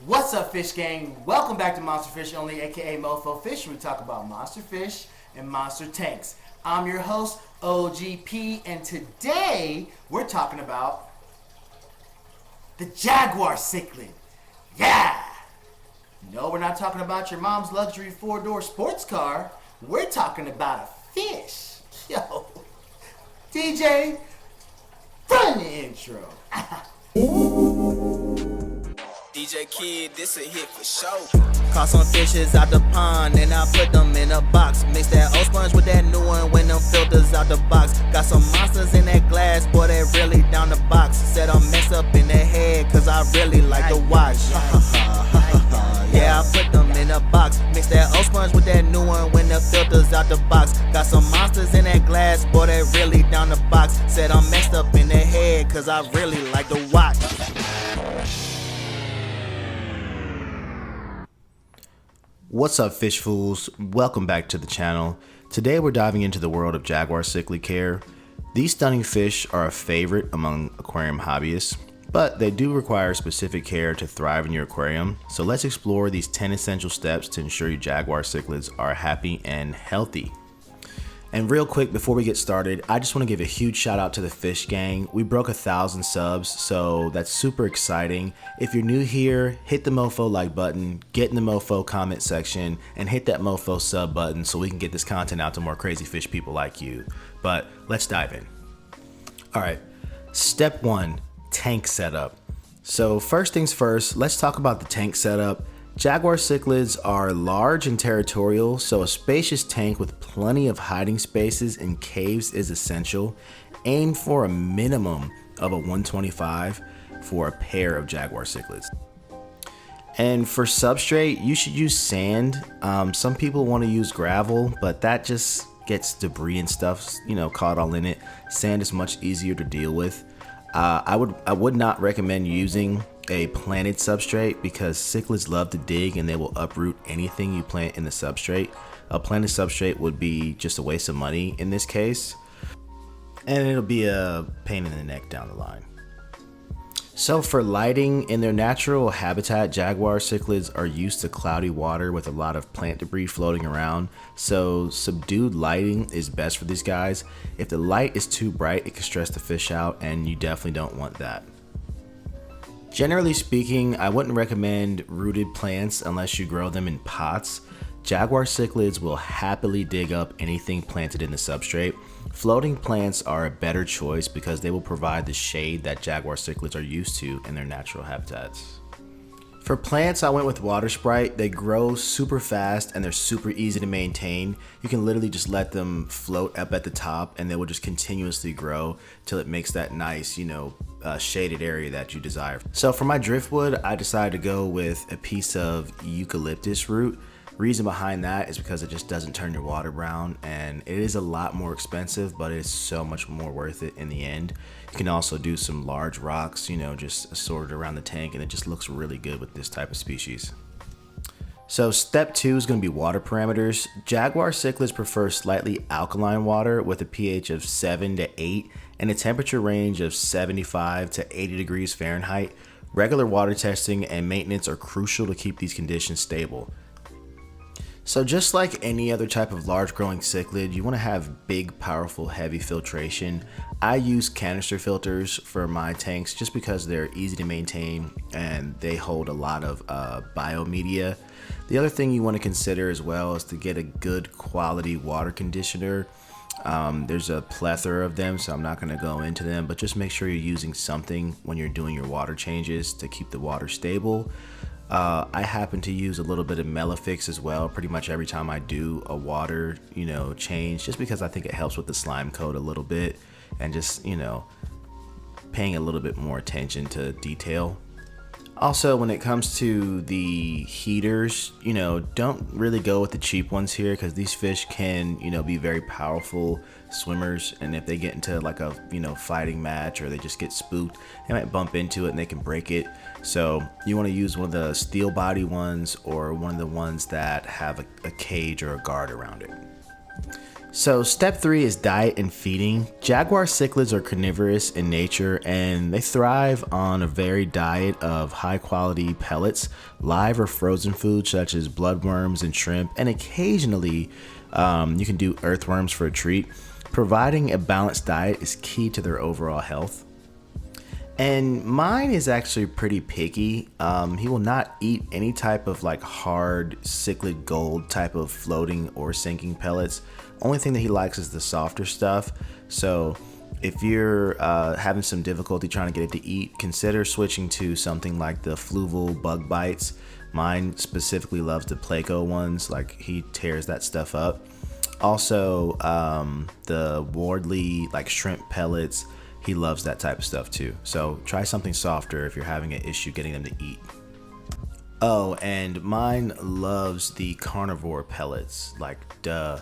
What's up, fish gang? Welcome back to Monster Fish Only, aka Mofo Fish, where we talk about monster fish and monster tanks. I'm your host, OGP, and today we're talking about the Jaguar Cichlid. Yeah! No, we're not talking about your mom's luxury four-door sports car. We're talking about a fish. Yo, DJ, run the intro. DJ Kid, this a hit for sure. Caught some fishes out the pond and I put them in a box. Mix that old sponge with that new one when them filters out the box. Got some monsters in that glass, boy, they really down the box. Said I'm messed up in the head, cause I really like to watch. Yeah, I put them in a box. Mix that old sponge with that new one when the filters out the box. Got some monsters in that glass, boy, they really down the box. Said I'm messed up in the head, cause I really like to watch. What's up, fish fools? Welcome back to the channel. Today we're diving into the world of Jaguar Cichlid Care. These stunning fish are a favorite among aquarium hobbyists, but they do require specific care to thrive in your aquarium. So let's explore these 10 essential steps to ensure your Jaguar cichlids are happy and healthy. And real quick, before we get started, I just want to give a huge shout out to the fish gang. We broke 1,000 subs, so that's super exciting. If you're new here, hit the mofo like button, get in the mofo comment section, and hit that mofo sub button so we can get this content out to more crazy fish people like you. But let's dive in. All right, step 1, tank setup. So first things first, let's talk about the tank setup. Jaguar cichlids are large and territorial, so a spacious tank with plenty of hiding spaces and caves is essential. Aim for a minimum of a 125 for a pair of Jaguar cichlids. And for substrate, you should use sand. Some people want to use gravel, but that just gets debris and stuff, caught all in it. Sand is much easier to deal with. I would not recommend using a planted substrate because cichlids love to dig and they will uproot anything you plant in the substrate. A planted substrate would be just a waste of money in this case, and it'll be a pain in the neck down the line. So for lighting, in their natural habitat, Jaguar cichlids are used to cloudy water with a lot of plant debris floating around, so subdued lighting is best for these guys. If the light is too bright, it can stress the fish out, and you definitely don't want that. Generally speaking, I wouldn't recommend rooted plants unless you grow them in pots. Jaguar cichlids will happily dig up anything planted in the substrate. Floating plants are a better choice because they will provide the shade that Jaguar cichlids are used to in their natural habitats. For plants, I went with Water Sprite. They grow super fast and they're super easy to maintain. You can literally just let them float up at the top and they will just continuously grow till it makes that nice, shaded area that you desire. So for my driftwood, I decided to go with a piece of eucalyptus root. Reason behind that is because it just doesn't turn your water brown, and it is a lot more expensive, but it's so much more worth it in the end. You can also do some large rocks, just assorted around the tank, and it just looks really good with this type of species. So step 2 is going to be water parameters. Jaguar cichlids prefer slightly alkaline water with a pH of 7 to 8 and a temperature range of 75 to 80 degrees Fahrenheit. Regular water testing and maintenance are crucial to keep these conditions stable. So just like any other type of large growing cichlid, you want to have big, powerful, heavy filtration. I use canister filters for my tanks just because they're easy to maintain and they hold a lot of biomedia. The other thing you want to consider as well is to get a good quality water conditioner. There's a plethora of them, so I'm not going to go into them, but just make sure you're using something when you're doing your water changes to keep the water stable. I happen to use a little bit of Melafix as well pretty much every time I do a water change, just because I think it helps with the slime coat a little bit and just paying a little bit more attention to detail. Also, when it comes to the heaters, don't really go with the cheap ones here because these fish can, be very powerful swimmers, and if they get into like a, fighting match or they just get spooked, they might bump into it and they can break it. So you want to use one of the steel body ones or one of the ones that have a cage or a guard around it. So step 3 is diet and feeding. Jaguar cichlids are carnivorous in nature and they thrive on a varied diet of high quality pellets, live or frozen foods such as bloodworms and shrimp, and occasionally you can do earthworms for a treat. Providing a balanced diet is key to their overall health. And mine is actually pretty picky. He will not eat any type of like hard cichlid gold type of floating or sinking pellets. Only thing that he likes is the softer stuff. So if you're having some difficulty trying to get it to eat, consider switching to something like the fluval bug bites. Mine specifically loves the Placo ones, like he tears that stuff up. Also, the Wardley like shrimp pellets, he loves that type of stuff too. So try something softer if you're having an issue getting them to eat. Oh, and mine loves the carnivore pellets, like the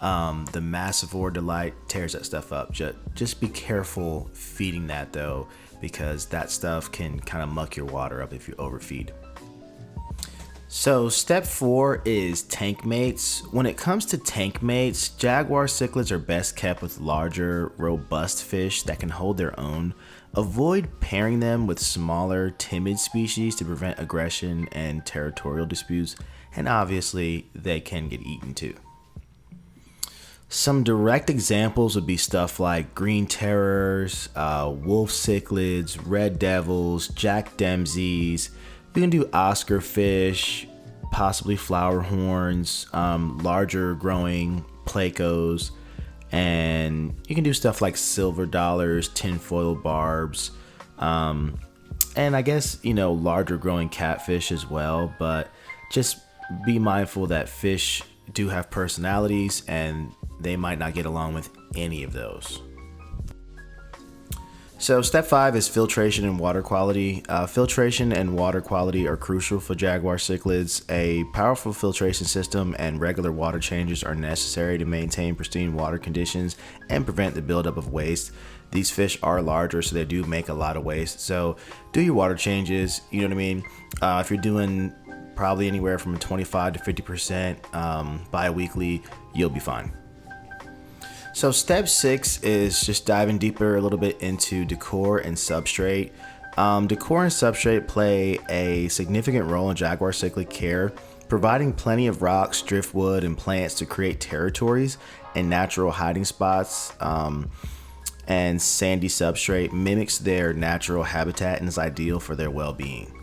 Massivore Delight tears that stuff up. Just be careful feeding that though, because that stuff can kind of muck your water up if you overfeed. So step 4 is Tankmates. When it comes to Tankmates, Jaguar cichlids are best kept with larger, robust fish that can hold their own. Avoid pairing them with smaller, timid species to prevent aggression and territorial disputes, and obviously they can get eaten too. Some direct examples would be stuff like green terrors, wolf cichlids, red devils, jack dempseys. You can do Oscar fish, possibly flower horns, larger growing placos, and you can do stuff like silver dollars, tinfoil barbs, and I guess, larger growing catfish as well. But just be mindful that fish do have personalities and they might not get along with any of those. So step 5 is filtration and water quality. Filtration and water quality are crucial for Jaguar cichlids. A powerful filtration system and regular water changes are necessary to maintain pristine water conditions and prevent the buildup of waste. These fish are larger, so they do make a lot of waste. So do your water changes, you know what I mean? If you're doing probably anywhere from 25 to 50% bi-weekly, you'll be fine. So step 6 is just diving deeper a little bit into decor and substrate. Decor and substrate play a significant role in Jaguar Cichlid Care, providing plenty of rocks, driftwood, and plants to create territories and natural hiding spots. And sandy substrate mimics their natural habitat and is ideal for their well-being.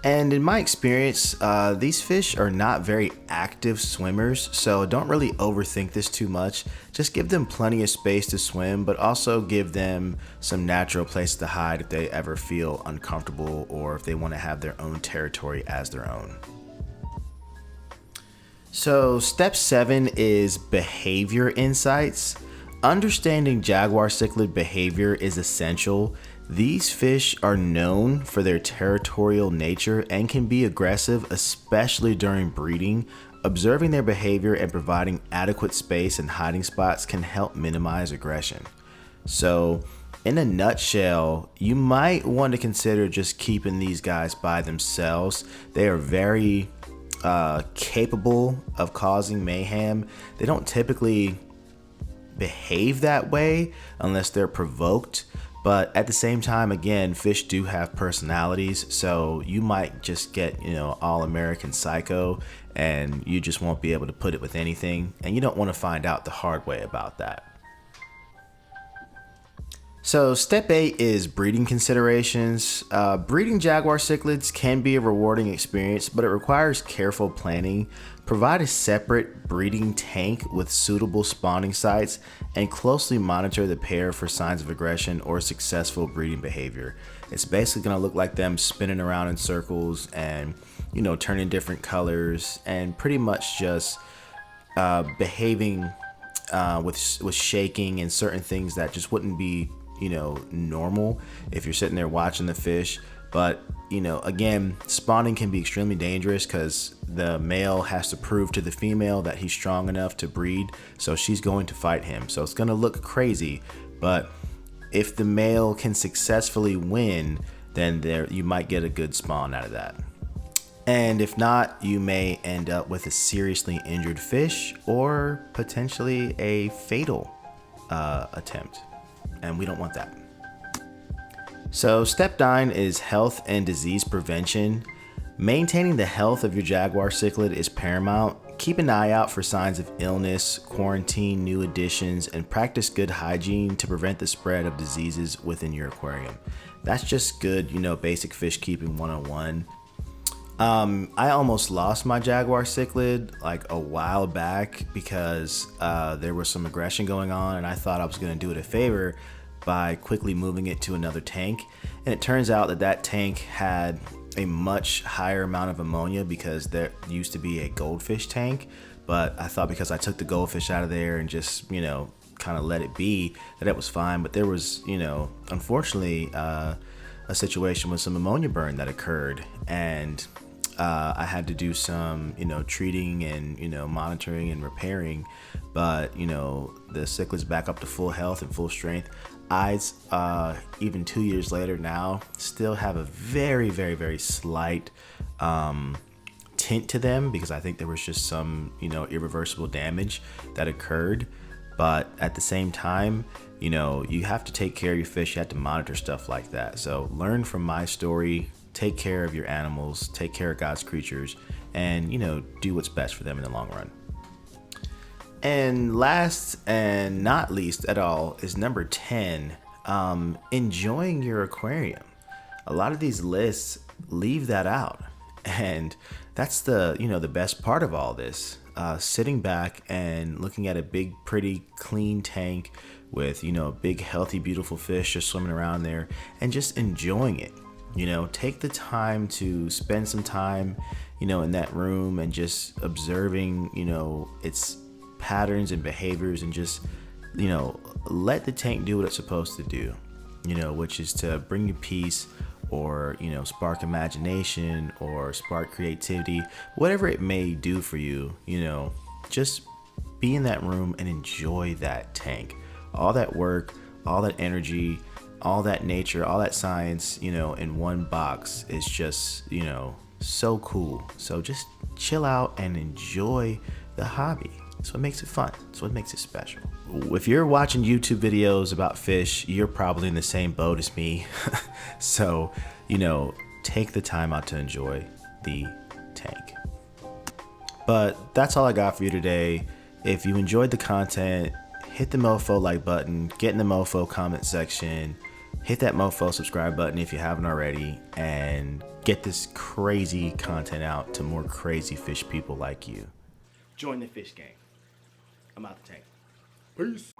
And in my experience, these fish are not very active swimmers, so don't really overthink this too much. Just give them plenty of space to swim, but also give them some natural places to hide if they ever feel uncomfortable or if they want to have their own territory as their own. So step 7 is behavior insights. Understanding Jaguar cichlid behavior is essential. These fish are known for their territorial nature and can be aggressive, especially during breeding. Observing their behavior and providing adequate space and hiding spots can help minimize aggression. So, in a nutshell, you might want to consider just keeping these guys by themselves. They are very capable of causing mayhem. They don't typically behave that way unless they're provoked. But at the same time, again, fish do have personalities, so you might just get, all American psycho and you just won't be able to put it with anything, and you don't want to find out the hard way about that. So step 8 is breeding considerations. Breeding Jaguar cichlids can be a rewarding experience, but it requires careful planning. Provide a separate breeding tank with suitable spawning sites and closely monitor the pair for signs of aggression or successful breeding behavior. It's basically going to look like them spinning around in circles and, turning different colors and pretty much just behaving with shaking and certain things that just wouldn't be normal if you're sitting there watching the fish. But again, spawning can be extremely dangerous because the male has to prove to the female that he's strong enough to breed, so she's going to fight him. So it's going to look crazy, but if the male can successfully win, then you might get a good spawn out of that. And if not, you may end up with a seriously injured fish or potentially a fatal attempt. And we don't want that. So step 9 is health and disease prevention. Maintaining the health of your Jaguar cichlid is paramount. Keep an eye out for signs of illness, quarantine new additions, and practice good hygiene to prevent the spread of diseases within your aquarium. That's just good, basic fish keeping 101. I almost lost my Jaguar cichlid like a while back because there was some aggression going on, and I thought I was going to do it a favor by quickly moving it to another tank. And it turns out that tank had a much higher amount of ammonia because there used to be a goldfish tank, but I thought because I took the goldfish out of there and just kind of let it be, that it was fine. But there was unfortunately a situation with some ammonia burn that occurred, and I had to do some treating and monitoring and repairing, but the cichlid's back up to full health and full strength. Eyes, even 2 years later now, still have a very, very, very slight tint to them because I think there was just some irreversible damage that occurred. But at the same time, you have to take care of your fish. You have to monitor stuff like that. So learn from my story. Take care of your animals. Take care of God's creatures, and do what's best for them in the long run. And last and not least at all is number 10, enjoying your aquarium. A lot of these lists leave that out, and that's the best part of all this. Sitting back and looking at a big, pretty, clean tank with big, healthy, beautiful fish just swimming around there, and just enjoying it. Take the time to spend some time in that room and just observing its patterns and behaviors, and just let the tank do what it's supposed to do, which is to bring you peace, or spark imagination, or spark creativity, whatever it may do for you. Just be in that room and enjoy that tank. All that work, all that energy, all that nature, all that science in one box is just so cool. So just chill out and enjoy the hobby. That's what makes it fun. That's what makes it special. If you're watching YouTube videos about fish, you're probably in the same boat as me. So, take the time out to enjoy the tank. But that's all I got for you today. If you enjoyed the content, hit the mofo like button, get in the mofo comment section, hit that mofo subscribe button if you haven't already, and get this crazy content out to more crazy fish people like you. Join the fish gang. I'm out the tank. Peace.